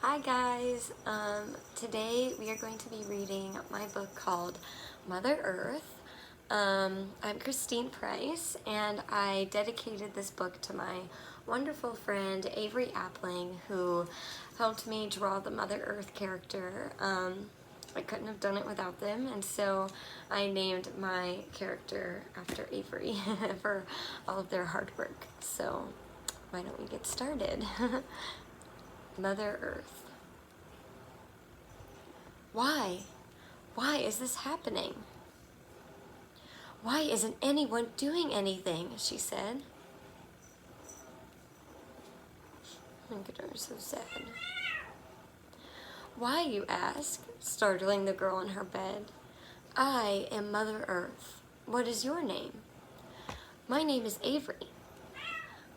Hi guys, today we are going to be reading my book called Mother Earth. I'm Christine Price and I dedicated this book to my wonderful friend Avery Appling, who helped me draw the Mother Earth character. I couldn't have done it without them, and so I named my character after Avery for all of their hard work. So why don't we get started? Mother Earth. Why? Why is this happening? Why isn't anyone doing anything? She said. Look at her, so sad. Why, you ask, startling the girl in her bed. I am Mother Earth. What is your name? My name is Avery.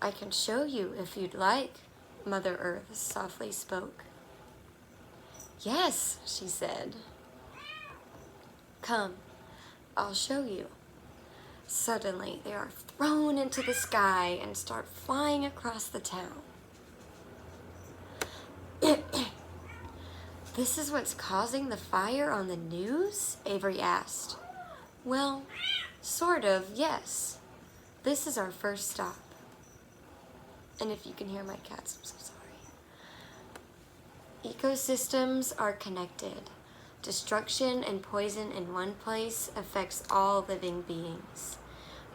I can show you if you'd like, Mother Earth softly spoke. Yes, she said. Come, I'll show you. Suddenly, they are thrown into the sky and start flying across the town. This is what's causing the fire on the news? Avery asked. Well, sort of, yes. This is our first stop. And if you can hear my cats, I'm so sorry. Ecosystems are connected. Destruction and poison in one place affects all living beings.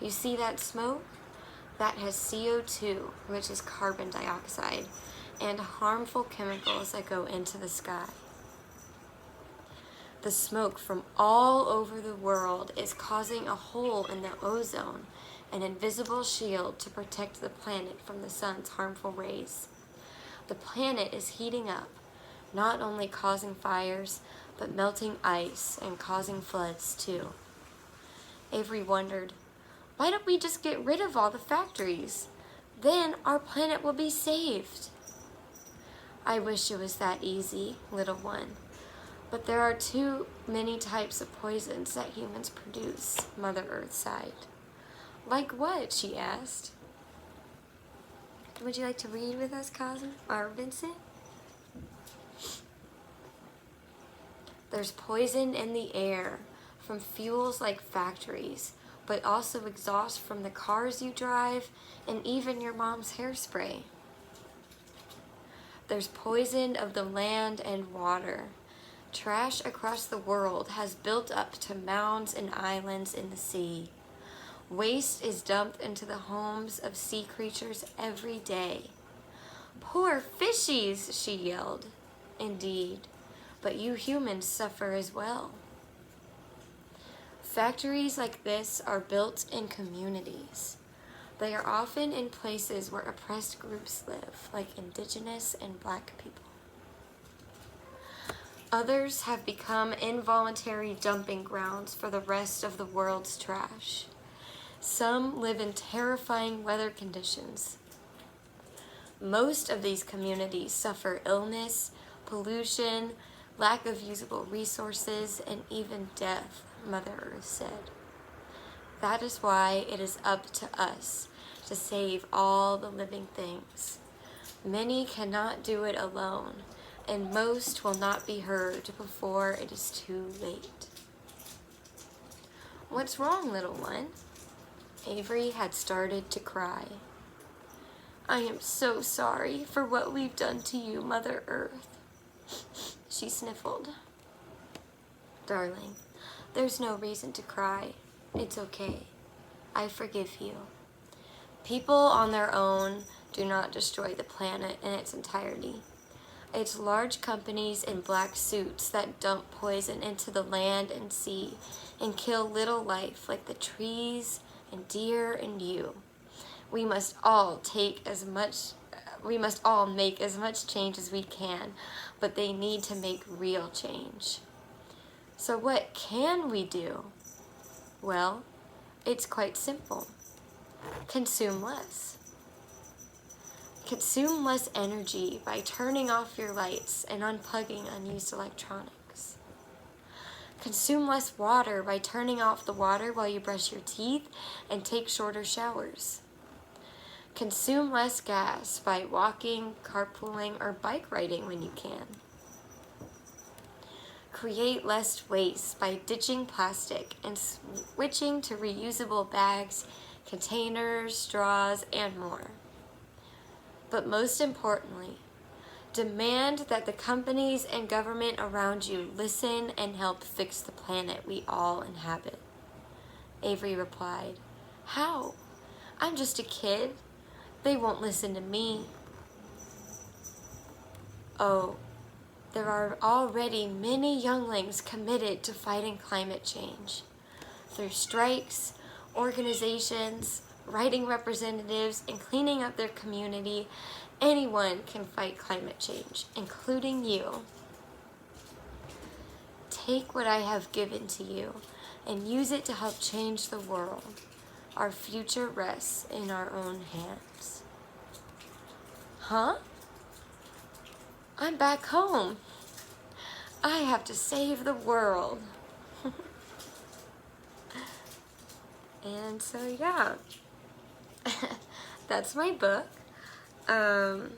You see that smoke? That has CO2, which is carbon dioxide, and harmful chemicals that go into the sky. The smoke from all over the world is causing a hole in the ozone, an invisible shield to protect the planet from the sun's harmful rays. The planet is heating up, not only causing fires, but melting ice and causing floods too. Avery wondered, why don't we just get rid of all the factories? Then our planet will be saved. I wish it was that easy, little one. But there are too many types of poisons that humans produce, Mother Earth sighed. Like what? She asked. Would you like to read with us, Cosmo or Vincent? There's poison in the air from fuels like factories, but also exhaust from the cars you drive and even your mom's hairspray. There's poison of the land and water. Trash across the world has built up to mounds and islands in the sea. Waste is dumped into the homes of sea creatures every day. Poor fishies, she yelled. Indeed, but you humans suffer as well. Factories like this are built in communities. They are often in places where oppressed groups live, like indigenous and black people. Others have become involuntary dumping grounds for the rest of the world's trash. Some live in terrifying weather conditions. Most of these communities suffer illness, pollution, lack of usable resources, and even death, Mother Earth said. That is why it is up to us to save all the living things. Many cannot do it alone, and most will not be heard before it is too late. What's wrong, little one? Avery had started to cry. I am so sorry for what we've done to you, Mother Earth. She sniffled. Darling, there's no reason to cry. It's okay. I forgive you. People on their own do not destroy the planet in its entirety. It's large companies in black suits that dump poison into the land and sea and kill little life like the trees and deer and you. We must all make as much change as we can, but they need to make real change. So what can we do? Well, it's quite simple. Consume less. Consume less energy by turning off your lights and unplugging unused electronics. Consume less water by turning off the water while you brush your teeth and take shorter showers. Consume less gas by walking, carpooling, or bike riding when you can. Create less waste by ditching plastic and switching to reusable bags, containers, straws, and more. But most importantly, demand that the companies and government around you listen and help fix the planet we all inhabit. Avery replied, "How? I'm just a kid. They won't listen to me." "Oh, there are already many younglings committed to fighting climate change. Through strikes, organizations, writing representatives, and cleaning up their community, anyone can fight climate change, including you. Take what I have given to you and use it to help change the world. Our future rests in our own hands." Huh? I'm back home. I have to save the world. And so, yeah, that's my book. The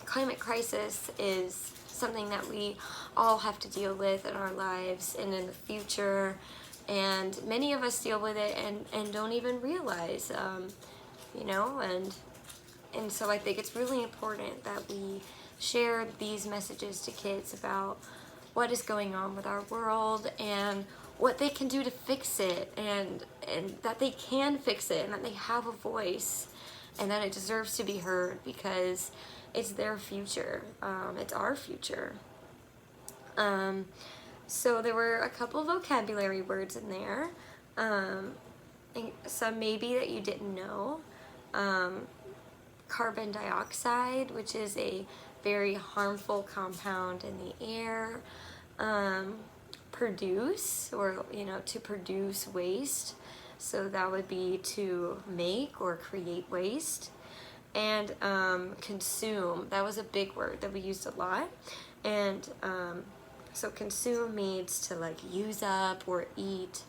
climate crisis is something that we all have to deal with in our lives and in the future. And many of us deal with it and don't even realize, and so I think it's really important that we share these messages to kids about what is going on with our world and what they can do to fix it, and that they can fix it, and that they have a voice, and that it deserves to be heard because it's their future. It's our future. So there were a couple vocabulary words in there, and some maybe that you didn't know. Carbon dioxide, which is a very harmful compound in the air. Produce, or to produce waste, so that would be to make or create waste. And consume, that was a big word that we used a lot. And so consume means to like use up or eat.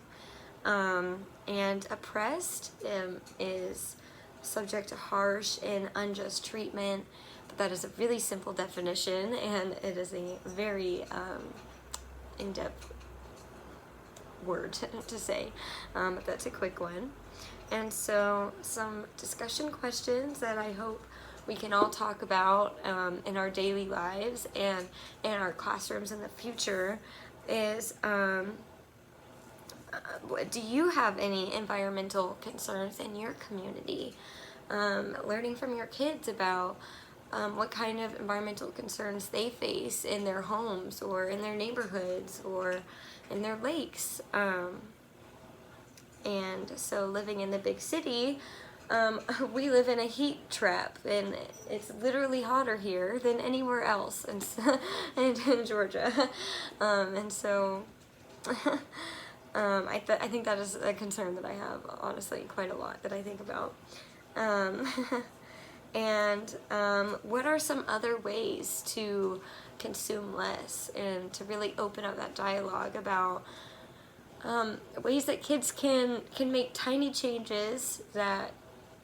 And oppressed is subject to harsh and unjust treatment. But that is a really simple definition, and it is a very in-depth word to say, but that's a quick one. And so some discussion questions that I hope we can all talk about in our daily lives and in our classrooms in the future is, do you have any environmental concerns in your community? Learning from your kids about what kind of environmental concerns they face in their homes or in their neighborhoods or in their lakes. And so living in the big city, we live in a heat trap, and it's literally hotter here than anywhere else in Georgia. And so I think that is a concern that I have, honestly, quite a lot that I think about. And what are some other ways to consume less and to really open up that dialogue about ways that kids can make tiny changes that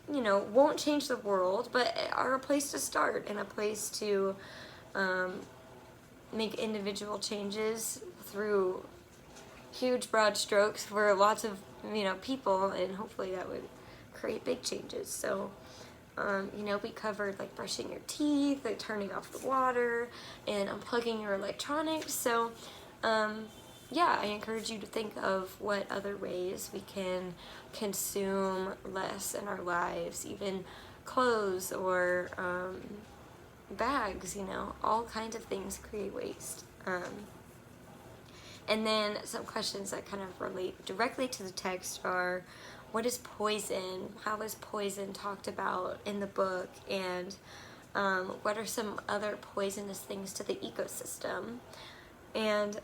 won't change the world, but are a place to start and a place to make individual changes through huge broad strokes for lots of people, and hopefully that would create big changes. So we covered like brushing your teeth, like turning off the water, and unplugging your electronics. So I encourage you to think of what other ways we can consume less in our lives, even clothes or bags, all kinds of things create waste. And then some questions that kind of relate directly to the text are, what is poison? How is poison talked about in the book? And what are some other poisonous things to the ecosystem? And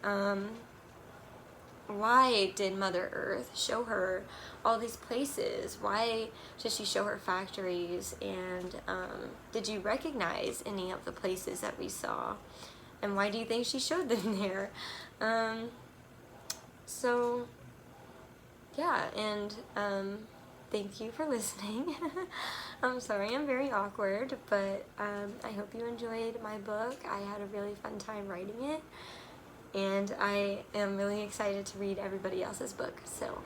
why did Mother Earth show her all these places? Why did she show her factories? And did you recognize any of the places that we saw? And why do you think she showed them there? So yeah, and thank you for listening. I'm sorry I'm very awkward, but I hope you enjoyed my book. I had a really fun time writing it, and I am really excited to read everybody else's book. So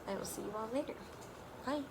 I will see you all later. Bye.